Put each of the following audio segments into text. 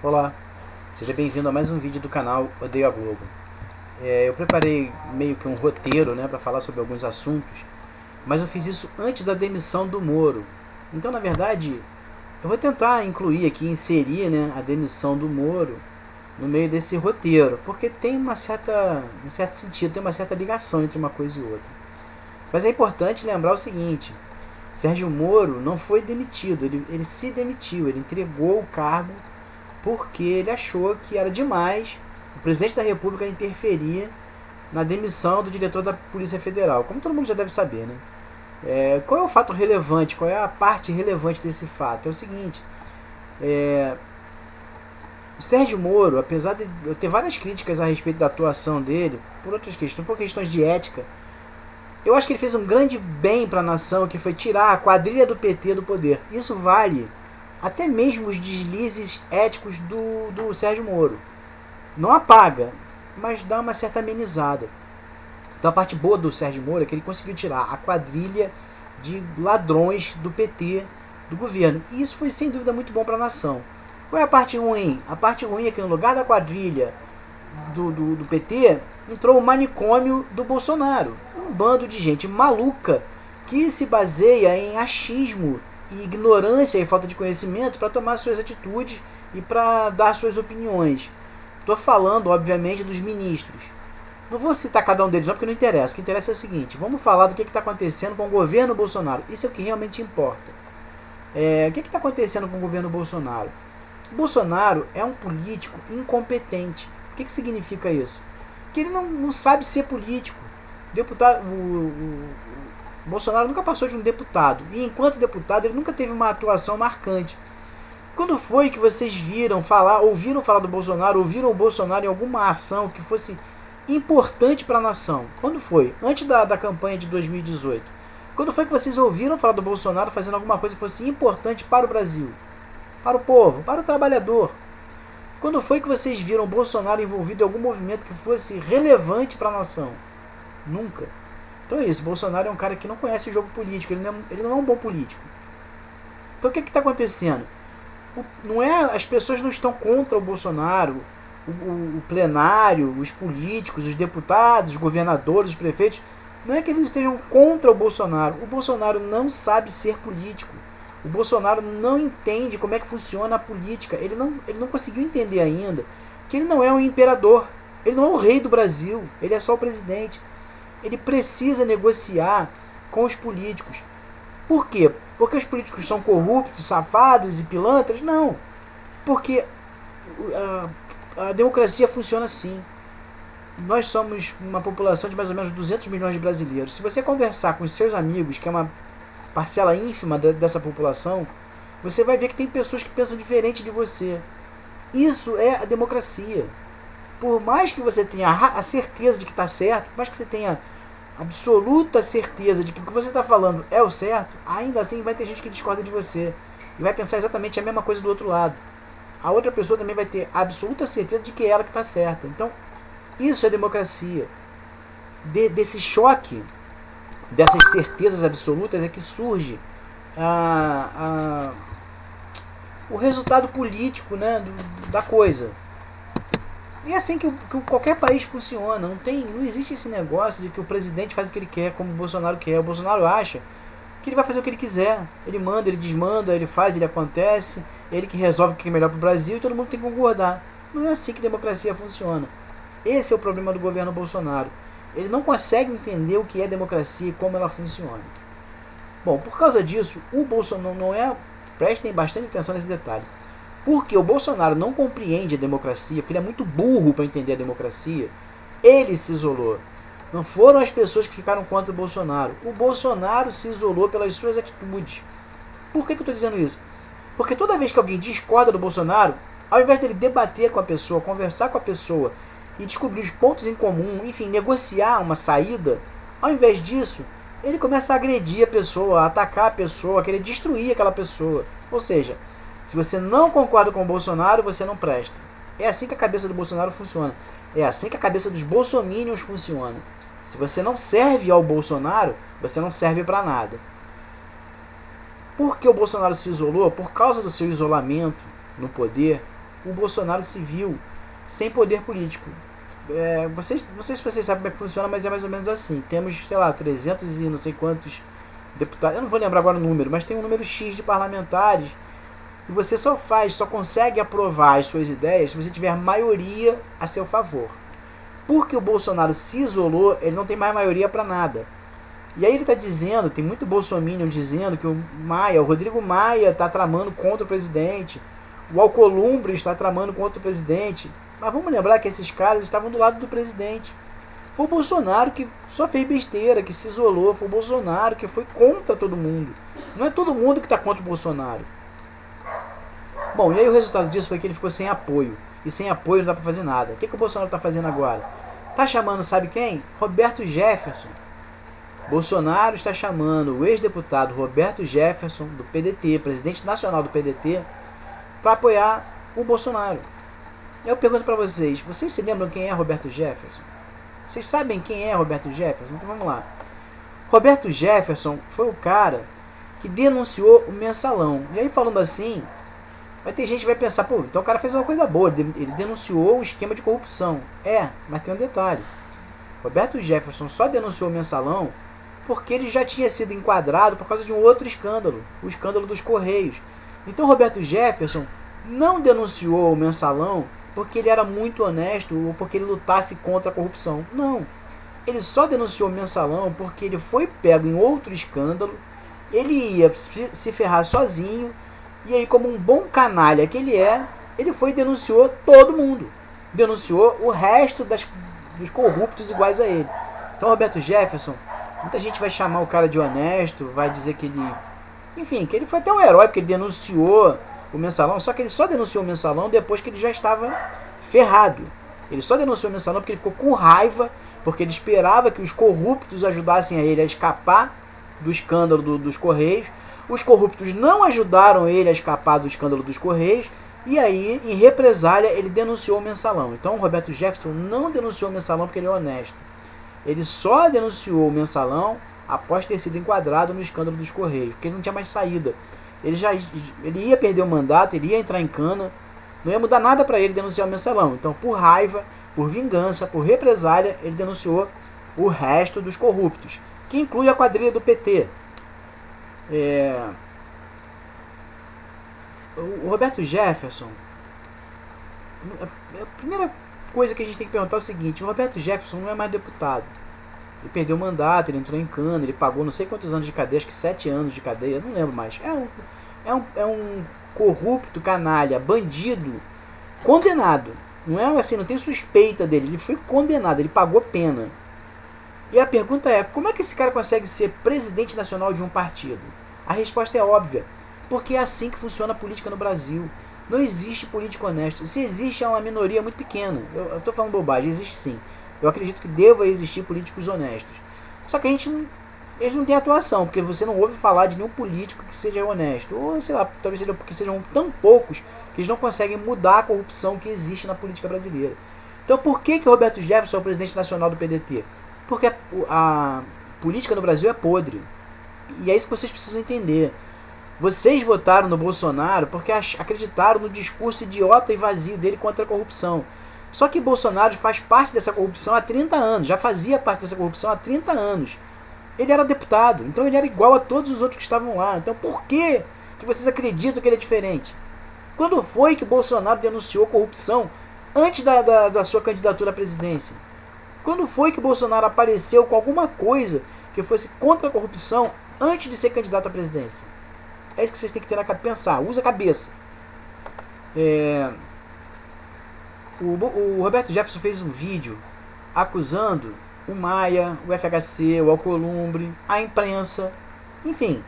Olá, seja bem-vindo a mais um vídeo do canal Odeio a Globo. Eu preparei meio que um roteiro, né, para falar sobre alguns assuntos, mas eu fiz isso antes da demissão do Moro. Então, na verdade, eu vou tentar incluir aqui, inserir, né, a demissão do Moro no meio desse roteiro, porque tem um certo sentido, tem uma certa ligação entre uma coisa e outra. Mas é importante lembrar o seguinte: Sérgio Moro não foi demitido, ele se demitiu, ele entregou o cargo porque ele achou que era demais o presidente da República interferir na demissão do diretor da Polícia Federal. Como todo mundo já deve saber, né? Qual é o fato relevante? Qual é a parte relevante desse fato? É o seguinte: o Sérgio Moro, apesar de eu ter várias críticas a respeito da atuação dele, por outras questões, por questões de ética, eu acho que ele fez um grande bem para a nação, que foi tirar a quadrilha do PT do poder. Isso vale até mesmo os deslizes éticos do Sérgio Moro. Não apaga, mas dá uma certa amenizada. Então a parte boa do Sérgio Moro é que ele conseguiu tirar a quadrilha de ladrões do PT do governo. E isso foi sem dúvida muito bom para a nação. Qual é a parte ruim? A parte ruim é que no lugar da quadrilha do PT entrou o manicômio do Bolsonaro. Um bando de gente maluca que se baseia em achismo e ignorância e falta de conhecimento para tomar suas atitudes e para dar suas opiniões. Estou falando, obviamente, dos ministros. Não vou citar cada um deles não, porque não interessa. O que interessa é o seguinte: vamos falar do que está acontecendo com o governo Bolsonaro. Isso é o que realmente importa. O que está acontecendo com o governo Bolsonaro? O Bolsonaro é um político incompetente. O que significa isso? Que ele não sabe ser político. O Bolsonaro nunca passou de um deputado. E enquanto deputado, ele nunca teve uma atuação marcante. Quando foi que vocês ouviram falar do Bolsonaro, ouviram o Bolsonaro em alguma ação que fosse importante para a nação? Quando foi? Antes da campanha de 2018. Quando foi que vocês ouviram falar do Bolsonaro fazendo alguma coisa que fosse importante para o Brasil? Para o povo, para o trabalhador? Quando foi que vocês viram o Bolsonaro envolvido em algum movimento que fosse relevante para a nação? Nunca. Então é isso, Bolsonaro é um cara que não conhece o jogo político, ele não é um bom político. Então o que está acontecendo? Não é, as pessoas não estão contra o Bolsonaro, o plenário, os políticos, os deputados, os governadores, os prefeitos. Não é que eles estejam contra o Bolsonaro não sabe ser político. O Bolsonaro não entende como é que funciona a política. Ele não conseguiu entender ainda que ele não é um imperador. Ele não é o rei do Brasil. Ele é só o presidente. Ele precisa negociar com os políticos. Por quê? Porque os políticos são corruptos, safados e pilantras? Não. Porque a democracia funciona assim. Nós somos uma população de mais ou menos 200 milhões de brasileiros. Se você conversar com os seus amigos, que é uma parcela ínfima dessa população, você vai ver que tem pessoas que pensam diferente de você. Isso é a democracia. Por mais que você tenha a certeza de que está certo, por mais que você tenha absoluta certeza de que o que você está falando é o certo, ainda assim vai ter gente que discorda de você e vai pensar exatamente a mesma coisa do outro lado. A outra pessoa também vai ter absoluta certeza de que é ela que está certa. Então, isso é democracia. Desse choque, dessas certezas absolutas é que surge o resultado político, né, da coisa. E é assim que qualquer país funciona. Não existe esse negócio de que o presidente faz o que ele quer, como o Bolsonaro quer. O Bolsonaro acha que ele vai fazer o que ele quiser. Ele manda, ele desmanda, ele faz, ele acontece. Ele que resolve o que é melhor para o Brasil e todo mundo tem que concordar. Não é assim que a democracia funciona. Esse é o problema do governo Bolsonaro. Ele não consegue entender o que é democracia e como ela funciona. Bom, por causa disso, o Bolsonaro não é... Prestem bastante atenção nesse detalhe. Porque o Bolsonaro não compreende a democracia, porque ele é muito burro para entender a democracia, ele se isolou. Não foram as pessoas que ficaram contra o Bolsonaro. O Bolsonaro se isolou pelas suas atitudes. Por que eu estou dizendo isso? Porque toda vez que alguém discorda do Bolsonaro, ao invés dele debater com a pessoa, conversar com a pessoa e descobrir os pontos em comum, enfim, negociar uma saída, ao invés disso, ele começa a agredir a pessoa, a atacar a pessoa, a querer destruir aquela pessoa. Ou seja, se você não concorda com o Bolsonaro, você não presta. É assim que a cabeça do Bolsonaro funciona. É assim que a cabeça dos bolsominions funciona. Se você não serve ao Bolsonaro, você não serve para nada. Por que o Bolsonaro se isolou? Por causa do seu isolamento no poder, o Bolsonaro se viu sem poder político. Não sei se vocês sabem como é que funciona, mas é mais ou menos assim. Temos, sei lá, 300 e não sei quantos deputados, eu não vou lembrar agora o número, mas tem um número X de parlamentares, e você só consegue aprovar as suas ideias se você tiver maioria a seu favor. Porque o Bolsonaro se isolou, ele não tem mais maioria para nada. E aí ele está dizendo, tem muito bolsominion dizendo que o Rodrigo Maia está tramando contra o presidente, o Alcolumbre está tramando contra o presidente. Mas vamos lembrar que esses caras estavam do lado do presidente. Foi o Bolsonaro que só fez besteira, que se isolou. Foi o Bolsonaro que foi contra todo mundo. Não é todo mundo que está contra o Bolsonaro. Bom, e aí o resultado disso foi que ele ficou sem apoio. E sem apoio não dá para fazer nada. O que o Bolsonaro está fazendo agora? Está chamando, sabe quem? Roberto Jefferson. Bolsonaro está chamando o ex-deputado Roberto Jefferson, do PDT, presidente nacional do PDT, para apoiar o Bolsonaro. Eu pergunto para vocês se lembram quem é Roberto Jefferson? Vocês sabem quem é Roberto Jefferson? Então vamos lá. Roberto Jefferson foi o cara que denunciou o Mensalão. E aí, falando assim, vai ter gente que vai pensar, pô, então o cara fez uma coisa boa, ele denunciou um esquema de corrupção. Mas tem um detalhe. Roberto Jefferson só denunciou o Mensalão porque ele já tinha sido enquadrado por causa de um outro escândalo, o escândalo dos Correios. Então Roberto Jefferson não denunciou o Mensalão porque ele era muito honesto ou porque ele lutasse contra a corrupção. Não. Ele só denunciou o Mensalão porque ele foi pego em outro escândalo, ele ia se ferrar sozinho, e aí, como um bom canalha que ele foi e denunciou todo mundo. Denunciou o resto dos corruptos iguais a ele. Então Roberto Jefferson, muita gente vai chamar o cara de honesto, vai dizer que ele... Enfim, que ele foi até um herói porque ele denunciou o Mensalão, só que ele só denunciou o Mensalão depois que ele já estava ferrado. Ele só denunciou o Mensalão porque ele ficou com raiva, porque ele esperava que os corruptos ajudassem a ele a escapar do escândalo dos Correios. Os corruptos não ajudaram ele a escapar do escândalo dos Correios, e aí, em represália, ele denunciou o Mensalão. Então o Roberto Jefferson não denunciou o Mensalão porque ele é honesto. Ele só denunciou o Mensalão após ter sido enquadrado no escândalo dos Correios, porque ele não tinha mais saída. Ele ia perder o mandato, ele ia entrar em cana, não ia mudar nada para ele denunciar o Mensalão. Então, por raiva, por vingança, por represália, ele denunciou o resto dos corruptos, que inclui a quadrilha do PT. O Roberto Jefferson, a primeira coisa que a gente tem que perguntar é o seguinte: o Roberto Jefferson não é mais deputado. Ele perdeu o mandato, ele entrou em cana, ele pagou não sei quantos anos de cadeia, acho que 7 anos de cadeia, não lembro mais. É um corrupto, canalha, bandido, condenado. Não é assim, não tem suspeita dele, ele foi condenado, ele pagou pena. E a pergunta é, como é que esse cara consegue ser presidente nacional de um partido? A resposta é óbvia, porque é assim que funciona a política no Brasil. Não existe político honesto. Se existe, é uma minoria muito pequena. Eu estou falando bobagem, existe sim. Eu acredito que deva existir políticos honestos. Só que eles não têm atuação, porque você não ouve falar de nenhum político que seja honesto. Ou, sei lá, talvez seja porque sejam tão poucos que eles não conseguem mudar a corrupção que existe na política brasileira. Então por que o Roberto Jefferson é o presidente nacional do PDT? Porque a política no Brasil é podre. E é isso que vocês precisam entender. Vocês votaram no Bolsonaro porque acreditaram no discurso idiota e vazio dele contra a corrupção. Só que Bolsonaro faz parte dessa corrupção há 30 anos, já fazia parte dessa corrupção há 30 anos. Ele era deputado, então ele era igual a todos os outros que estavam lá. Então por que vocês acreditam que ele é diferente? Quando foi que Bolsonaro denunciou corrupção antes da sua candidatura à presidência? Quando foi que Bolsonaro apareceu com alguma coisa que fosse contra a corrupção antes de ser candidato à presidência? É isso que vocês têm que ter na cabeça, pensar, usa a cabeça. O Roberto Jefferson fez um vídeo acusando o Maia, o FHC, o Alcolumbre, a imprensa, enfim.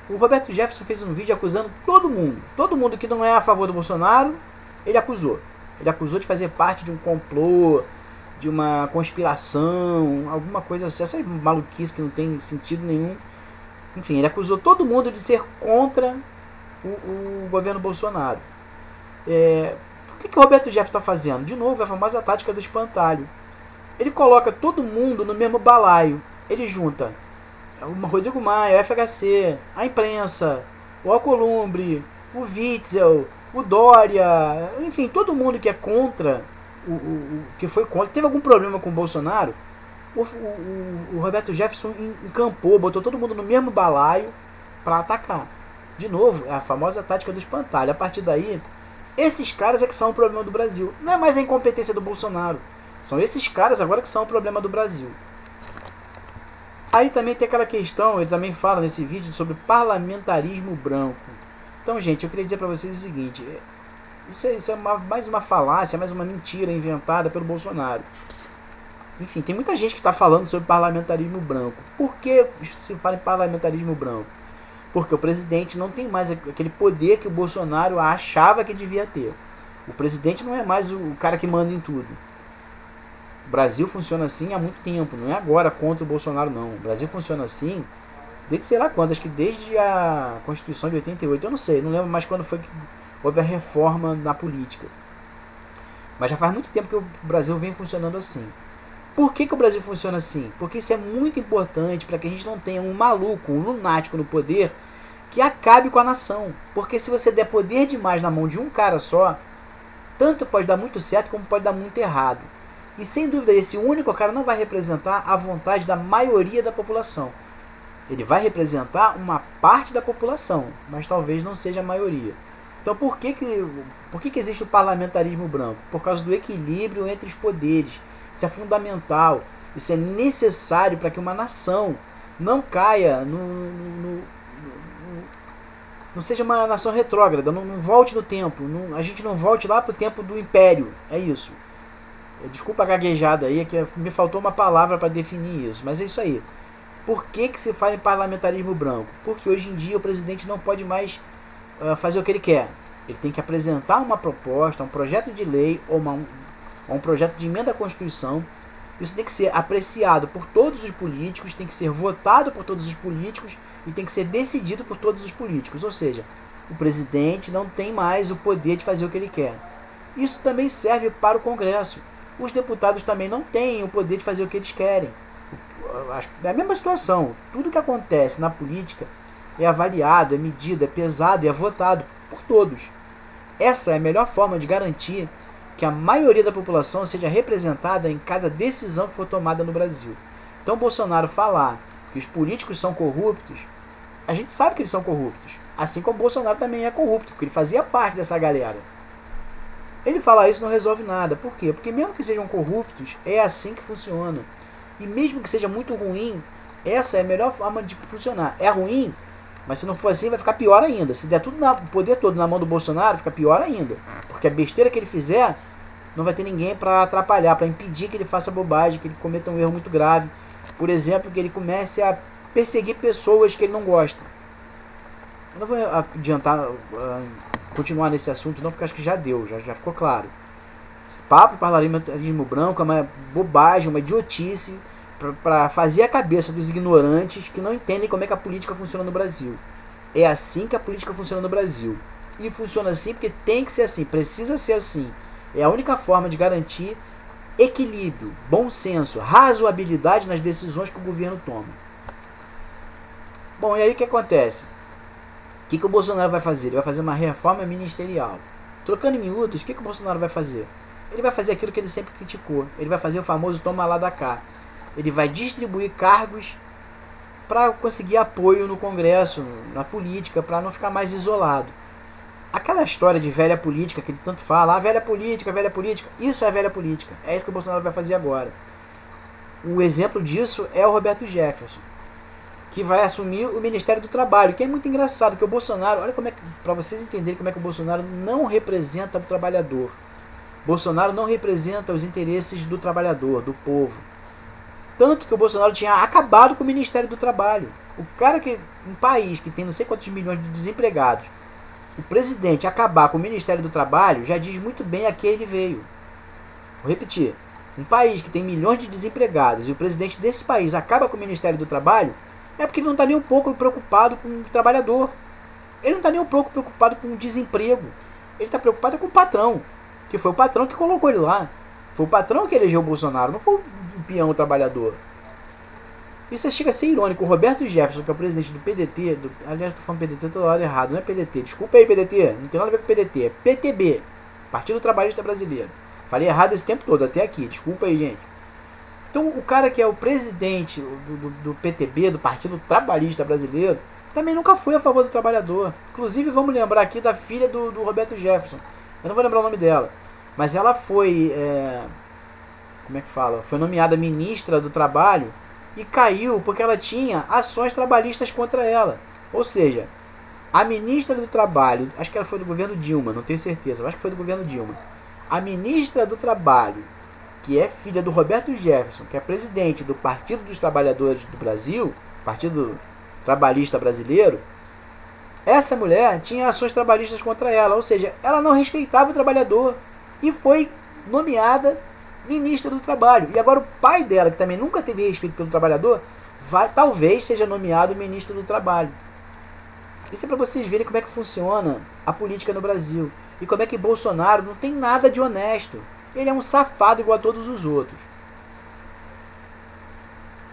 O Roberto Jefferson fez um vídeo acusando todo mundo que não é a favor do Bolsonaro, ele acusou. Ele acusou de fazer parte de um complô, de uma conspiração, alguma coisa assim, essa maluquice que não tem sentido nenhum. Enfim, ele acusou todo mundo de ser contra o governo Bolsonaro. O que o Roberto Jefferson está fazendo? De novo, a famosa tática do espantalho. Ele coloca todo mundo no mesmo balaio. Ele junta o Rodrigo Maia, o FHC, a imprensa, o Alcolumbre, o Witzel, o Dória, enfim, todo mundo que é contra, que foi contra, teve algum problema com o Bolsonaro, o Roberto Jefferson encampou, botou todo mundo no mesmo balaio para atacar. De novo, é a famosa tática do espantalho. A partir daí, esses caras é que são o problema do Brasil. Não é mais a incompetência do Bolsonaro. São esses caras agora que são o problema do Brasil. Aí também tem aquela questão, ele também fala nesse vídeo sobre parlamentarismo branco. Então, gente, eu queria dizer para vocês o seguinte: isso é mais uma falácia, mais uma mentira inventada pelo Bolsonaro. Enfim, tem muita gente que está falando sobre parlamentarismo branco. Por que se fala em parlamentarismo branco? Porque o presidente não tem mais aquele poder que o Bolsonaro achava que devia ter. O presidente não é mais o cara que manda em tudo. O Brasil funciona assim há muito tempo, não é agora contra o Bolsonaro, não. O Brasil funciona assim desde sei lá quando, acho que desde a Constituição de 88, eu não sei, não lembro mais quando foi que houve a reforma na política. Mas já faz muito tempo que o Brasil vem funcionando assim. Por que o Brasil funciona assim? Porque isso é muito importante para que a gente não tenha um maluco, um lunático no poder que acabe com a nação. Porque se você der poder demais na mão de um cara só, tanto pode dar muito certo como pode dar muito errado. E sem dúvida esse único cara não vai representar a vontade da maioria da população. Ele vai representar uma parte da população, mas talvez não seja a maioria. Então por que existe o parlamentarismo branco? Por causa do equilíbrio entre os poderes. Isso é fundamental, isso é necessário para que uma nação não caia, não seja uma nação retrógrada, não volte no tempo, a gente não volte lá para o tempo do império, é isso. Desculpa a gaguejada aí, é que me faltou uma palavra para definir isso, mas é isso aí. Por que se fala em parlamentarismo branco? Porque hoje em dia o presidente não pode mais fazer o que ele quer. Ele tem que apresentar uma proposta, um projeto de lei ou um projeto de emenda à Constituição. Isso tem que ser apreciado por todos os políticos, tem que ser votado por todos os políticos e tem que ser decidido por todos os políticos. Ou seja, o presidente não tem mais o poder de fazer o que ele quer. Isso também serve para o Congresso. Os deputados também não têm o poder de fazer o que eles querem. É a mesma situação. Tudo que acontece na política é avaliado, é medido, é pesado e é votado por todos. Essa é a melhor forma de garantir que a maioria da população seja representada em cada decisão que for tomada no Brasil. Então Bolsonaro falar que os políticos são corruptos, a gente sabe que eles são corruptos. Assim como Bolsonaro também é corrupto, porque ele fazia parte dessa galera. Ele falar isso não resolve nada. Por quê? Porque mesmo que sejam corruptos, é assim que funciona. E mesmo que seja muito ruim, essa é a melhor forma de funcionar. É ruim, mas se não for assim vai ficar pior ainda. Se der tudo o poder todo na mão do Bolsonaro, fica pior ainda. Porque a besteira que ele fizer, não vai ter ninguém para atrapalhar, para impedir que ele faça bobagem, que ele cometa um erro muito grave. Por exemplo, que ele comece a perseguir pessoas que ele não gosta. Eu não vou adiantar, continuar nesse assunto não, porque acho que já deu, já ficou claro. Esse papo de parlamentarismo branco é uma bobagem, uma idiotice para fazer a cabeça dos ignorantes que não entendem como é que a política funciona no Brasil. É assim que a política funciona no Brasil. E funciona assim porque tem que ser assim, precisa ser assim. É a única forma de garantir equilíbrio, bom senso, razoabilidade nas decisões que o governo toma. Bom, e aí o que acontece? O que o Bolsonaro vai fazer? Ele vai fazer uma reforma ministerial. Trocando em miúdos, o que o Bolsonaro vai fazer? Ele vai fazer aquilo que ele sempre criticou. Ele vai fazer o famoso toma lá da cá. Ele vai distribuir cargos para conseguir apoio no Congresso, na política, para não ficar mais isolado. Aquela história de velha política que ele tanto fala, velha política, isso é velha política. É isso que o Bolsonaro vai fazer agora. O exemplo disso é o Roberto Jefferson, que vai assumir o Ministério do Trabalho, que é muito engraçado, que o Bolsonaro, olha como é que, para vocês entenderem como é que o Bolsonaro não representa o trabalhador. Bolsonaro não representa os interesses do trabalhador, do povo. Tanto que o Bolsonaro tinha acabado com o Ministério do Trabalho. O cara que, um país que tem não sei quantos milhões de desempregados, o presidente acabar com o Ministério do Trabalho já diz muito bem a que ele veio. Vou repetir. Um país que tem milhões de desempregados e o presidente desse país acaba com o Ministério do Trabalho, é porque ele não está nem um pouco preocupado com o trabalhador. Ele não está nem um pouco preocupado com o desemprego. Ele está preocupado com o patrão, que foi o patrão que colocou ele lá. Foi o patrão que elegeu o Bolsonaro, não foi o peão, o trabalhador. Isso chega a ser irônico. O Roberto Jefferson, que é o presidente do PDT, aliás, estou falando PDT toda hora errado, não é PDT, desculpa aí PDT, não tem nada a ver com PDT, é PTB, Partido Trabalhista Brasileiro. Falei errado esse tempo todo, até aqui, desculpa aí, gente. Então, o cara que é o presidente do PTB, do Partido Trabalhista Brasileiro, também nunca foi a favor do trabalhador. Inclusive, vamos lembrar aqui da filha do Roberto Jefferson. Eu não vou lembrar o nome dela, mas ela foi, como é que fala? Foi nomeada ministra do Trabalho e caiu porque ela tinha ações trabalhistas contra ela. Ou seja, a ministra do Trabalho, acho que ela foi do governo Dilma, não tenho certeza, mas acho que foi do governo Dilma. A ministra do Trabalho, que é filha do Roberto Jefferson, que é presidente do Partido dos Trabalhadores do Brasil, Partido Trabalhista Brasileiro, essa mulher tinha ações trabalhistas contra ela, ou seja, ela não respeitava o trabalhador e foi nomeada ministra do Trabalho. E agora o pai dela, que também nunca teve respeito pelo trabalhador, talvez seja nomeado ministro do Trabalho. Isso é para vocês verem como é que funciona a política no Brasil e como é que Bolsonaro não tem nada de honesto. Ele é um safado igual a todos os outros.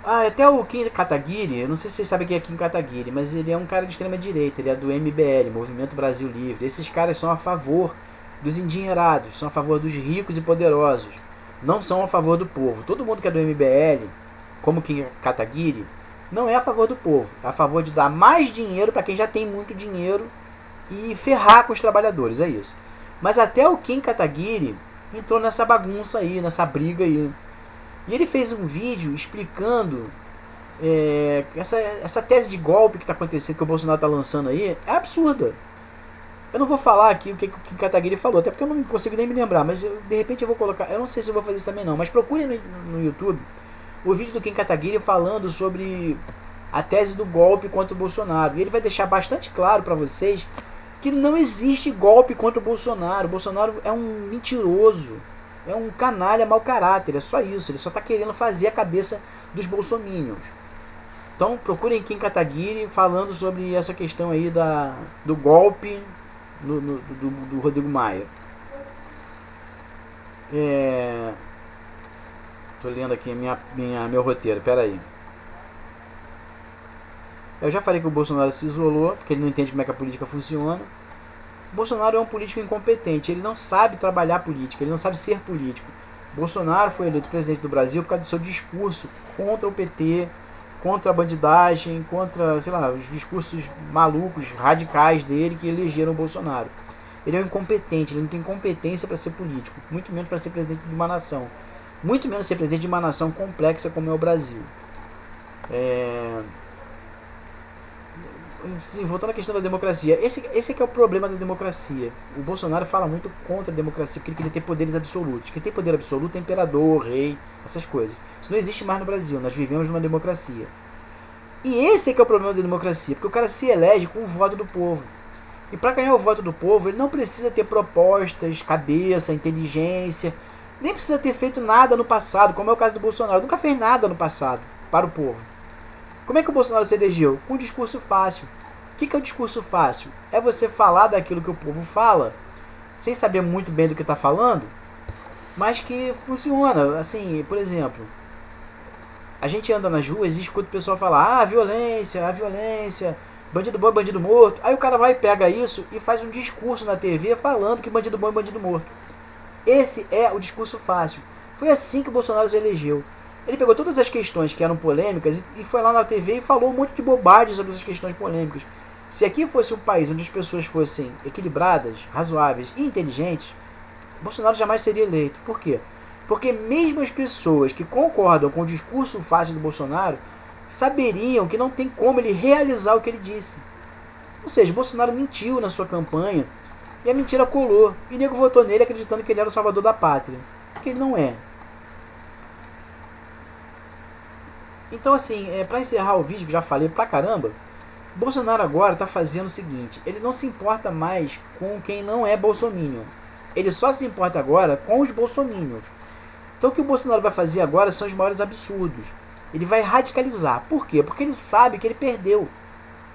Até o Kim Kataguiri, eu não sei se vocês sabem quem é Kim Kataguiri, mas ele é um cara de extrema direita, ele é do MBL, Movimento Brasil Livre. Esses caras são a favor dos endinheirados, são a favor dos ricos e poderosos, não são a favor do povo. Todo mundo que é do MBL, como Kim Kataguiri, não é a favor do povo, é a favor de dar mais dinheiro para quem já tem muito dinheiro e ferrar com os trabalhadores, é isso. Mas até o Kim Kataguiri entrou nessa bagunça aí, nessa briga aí. E ele fez um vídeo explicando essa tese de golpe que está acontecendo, que o Bolsonaro está lançando aí, é absurda. Eu não vou falar aqui o que o Kim Kataguiri falou, até porque eu não consigo nem me lembrar, mas de repente eu vou colocar, eu não sei se eu vou fazer isso também não, mas procurem no YouTube o vídeo do Kim Kataguiri falando sobre a tese do golpe contra o Bolsonaro. E ele vai deixar bastante claro para vocês que não existe golpe contra o Bolsonaro. O Bolsonaro é um mentiroso, é um canalha mau caráter, é só isso. Ele só está querendo fazer a cabeça dos bolsominions. Então procurem Kim Kataguiri falando sobre essa questão aí do golpe do Rodrigo Maia. Tô lendo aqui meu roteiro, pera aí. Eu já falei que o Bolsonaro se isolou, porque ele não entende como é que a política funciona. O Bolsonaro é um político incompetente, ele não sabe trabalhar política, ele não sabe ser político. Bolsonaro foi eleito presidente do Brasil por causa do seu discurso contra o PT, contra a bandidagem, contra, sei lá, os discursos malucos, radicais dele que elegeram o Bolsonaro. Ele é um incompetente, ele não tem competência para ser político, muito menos para ser presidente de uma nação. Muito menos ser presidente de uma nação complexa como é o Brasil. Sim, voltando à questão da democracia, esse que é o problema da democracia. O Bolsonaro fala muito contra a democracia porque ele queria ter poderes absolutos. Quem tem poder absoluto é imperador, rei, essas coisas. Isso não existe mais no Brasil, nós vivemos numa democracia. E esse que é o problema da democracia, porque o cara se elege com o voto do povo. E para ganhar o voto do povo, ele não precisa ter propostas, cabeça, inteligência, nem precisa ter feito nada no passado, como é o caso do Bolsonaro. Nunca fez nada no passado para o povo. Como é que o Bolsonaro se elegeu? Com um discurso fácil. O que é o discurso fácil? É você falar daquilo que o povo fala, sem saber muito bem do que está falando, mas que funciona. Assim, por exemplo, a gente anda nas ruas e escuta o pessoal falar: a violência, bandido bom e bandido morto. Aí o cara vai e pega isso e faz um discurso na TV falando que bandido bom e bandido morto. Esse é o discurso fácil. Foi assim que o Bolsonaro se elegeu. Ele pegou todas as questões que eram polêmicas e foi lá na TV e falou um monte de bobagem sobre essas questões polêmicas. Se aqui fosse um país onde as pessoas fossem equilibradas, razoáveis e inteligentes, Bolsonaro jamais seria eleito. Por quê? Porque mesmo as pessoas que concordam com o discurso fácil do Bolsonaro saberiam que não tem como ele realizar o que ele disse. Ou seja, Bolsonaro mentiu na sua campanha e a mentira colou. E o nego votou nele acreditando que ele era o salvador da pátria. Porque ele não é. Então assim, para encerrar o vídeo, que já falei pra caramba, Bolsonaro agora está fazendo o seguinte: ele não se importa mais com quem não é bolsominion. Ele só se importa agora com os bolsominions. Então o que o Bolsonaro vai fazer agora são os maiores absurdos. Ele vai radicalizar. Por quê? Porque ele sabe que ele perdeu.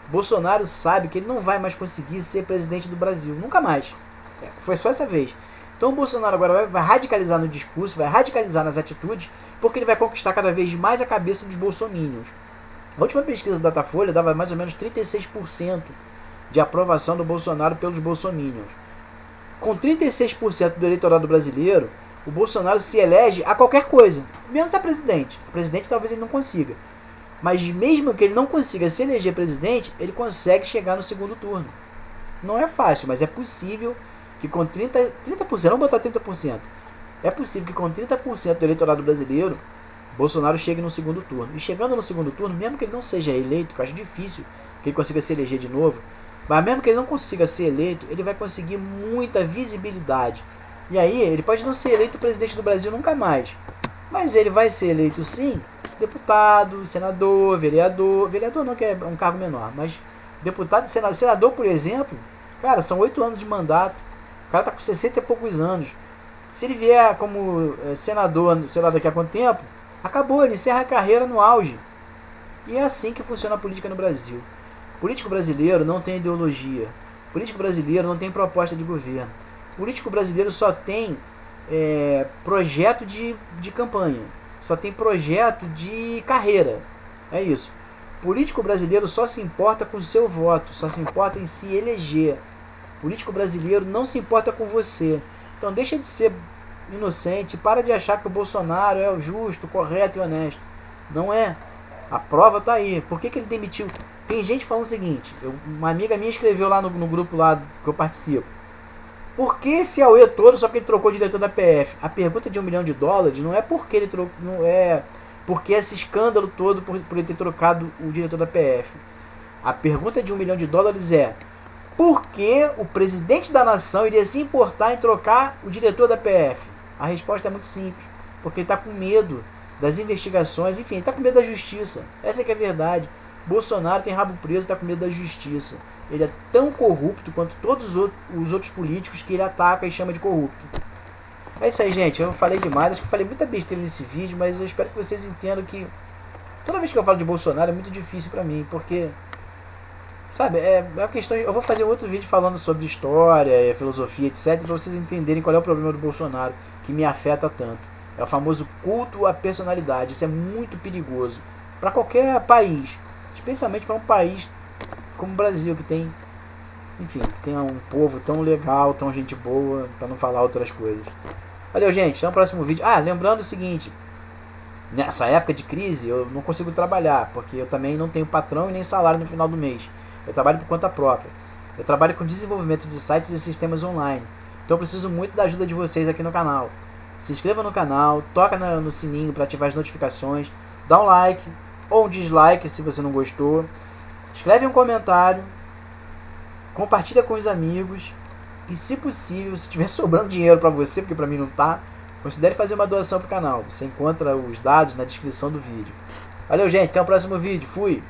Bolsonaro sabe que ele não vai mais conseguir ser presidente do Brasil. Nunca mais. Foi só essa vez. Então o Bolsonaro agora vai radicalizar no discurso, vai radicalizar nas atitudes, porque ele vai conquistar cada vez mais a cabeça dos bolsominions. A última pesquisa do Datafolha dava mais ou menos 36% de aprovação do Bolsonaro pelos bolsominions. Com 36% do eleitorado brasileiro, o Bolsonaro se elege a qualquer coisa, menos a presidente. A presidente talvez ele não consiga. Mas mesmo que ele não consiga se eleger presidente, ele consegue chegar no segundo turno. Não é fácil, mas é possível que com 30%, vamos botar 30%. É possível que com 30% do eleitorado brasileiro, Bolsonaro chegue no segundo turno. E chegando no segundo turno, mesmo que ele não seja eleito, que eu acho difícil que ele consiga se eleger de novo, mas mesmo que ele não consiga ser eleito, ele vai conseguir muita visibilidade. E aí, ele pode não ser eleito presidente do Brasil nunca mais. Mas ele vai ser eleito sim, deputado, senador, vereador. Vereador não, que é um cargo menor, mas deputado e senador. Senador, por exemplo, cara, são 8 anos de mandato. O cara tá com 60 e poucos anos. Se ele vier como senador, sei lá daqui a quanto tempo, acabou, ele encerra a carreira no auge. E é assim que funciona a política no Brasil. O político brasileiro não tem ideologia. O político brasileiro não tem proposta de governo. O político brasileiro só tem projeto de campanha. Só tem projeto de carreira. É isso. O político brasileiro só se importa com o seu voto. Só se importa em se eleger. O político brasileiro não se importa com você. Então deixa de ser inocente. Para de achar que o Bolsonaro é o justo, correto e honesto. Não é. A prova está aí. Por que ele demitiu? Tem gente falando o seguinte. Uma amiga minha escreveu lá no grupo lá que eu participo. Por que esse auê todo só porque ele trocou o diretor da PF? A pergunta de $1 milhão não é porque ele trocou, não é porque esse escândalo todo por ele ter trocado o diretor da PF. A pergunta de $1 milhão é: por que o presidente da nação iria se importar em trocar o diretor da PF? A resposta é muito simples. Porque ele está com medo das investigações, enfim, ele está com medo da justiça. Essa é que é a verdade. Bolsonaro tem rabo preso e está com medo da justiça. Ele é tão corrupto quanto todos os outros políticos que ele ataca e chama de corrupto. É isso aí, gente. Eu falei demais, acho que eu falei muita besteira nesse vídeo, mas eu espero que vocês entendam que toda vez que eu falo de Bolsonaro é muito difícil pra mim, porque, sabe, é uma questão. Eu vou fazer outro vídeo falando sobre história, filosofia, etc, pra vocês entenderem qual é o problema do Bolsonaro que me afeta tanto. É o famoso culto à personalidade. Isso é muito perigoso para qualquer país, especialmente para um país como o Brasil, que tem, enfim, que tem um povo tão legal, tão gente boa, para não falar outras coisas. Valeu, gente, até o próximo vídeo. Lembrando o seguinte, nessa época de crise eu não consigo trabalhar, porque eu também não tenho patrão e nem salário no final do mês. Eu trabalho por conta própria. Eu trabalho com desenvolvimento de sites e sistemas online. Então eu preciso muito da ajuda de vocês aqui no canal. Se inscreva no canal, toca no sininho para ativar as notificações, dá um like ou um dislike se você não gostou. Escreve um comentário, compartilha com os amigos e, se possível, se tiver sobrando dinheiro para você, porque para mim não tá, considere fazer uma doação pro canal. Você encontra os dados na descrição do vídeo. Valeu, gente, até o próximo vídeo. Fui!